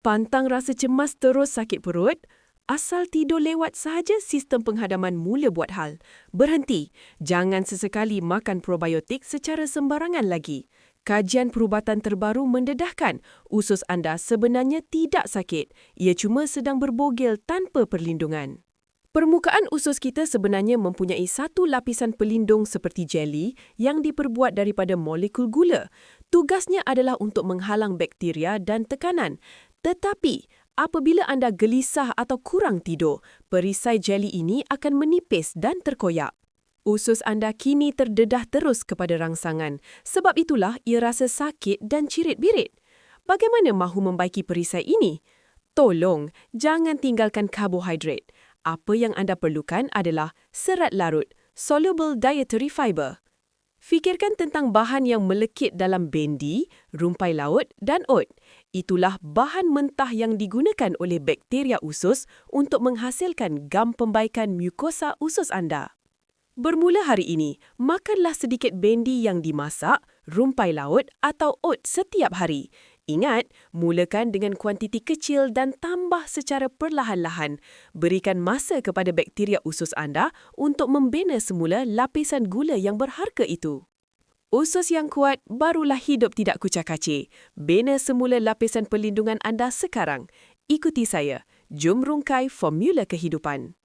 Pantang rasa cemas terus sakit perut? Asal tidur lewat sahaja sistem penghadaman mula buat hal. Berhenti. Jangan sesekali makan probiotik secara sembarangan lagi. Kajian perubatan terbaru mendedahkan usus anda sebenarnya tidak sakit. Ia cuma sedang berbogel tanpa perlindungan. Permukaan usus kita sebenarnya mempunyai satu lapisan pelindung seperti jeli yang diperbuat daripada molekul gula. Tugasnya adalah untuk menghalang bakteria dan tekanan. Tetapi, apabila anda gelisah atau kurang tidur, perisai jeli ini akan menipis dan terkoyak. Usus anda kini terdedah terus kepada rangsangan. Sebab itulah ia rasa sakit dan cirit-birit. Bagaimana mahu membaiki perisai ini? Tolong, jangan tinggalkan karbohidrat. Apa yang anda perlukan adalah serat larut, soluble dietary fiber. Fikirkan tentang bahan yang melekit dalam bendi, rumpai laut dan oat. Itulah bahan mentah yang digunakan oleh bakteria usus untuk menghasilkan gam pembaikan mukosa usus anda. Bermula hari ini, makanlah sedikit bendi yang dimasak, rumpai laut atau oat setiap hari. Ingat, mulakan dengan kuantiti kecil dan tambah secara perlahan-lahan. Berikan masa kepada bakteria usus anda untuk membina semula lapisan gula yang berharga itu. Usus yang kuat barulah hidup tidak kucak-kacir. Bina semula lapisan perlindungan anda sekarang. Ikuti saya. Jom rungkai formula kehidupan.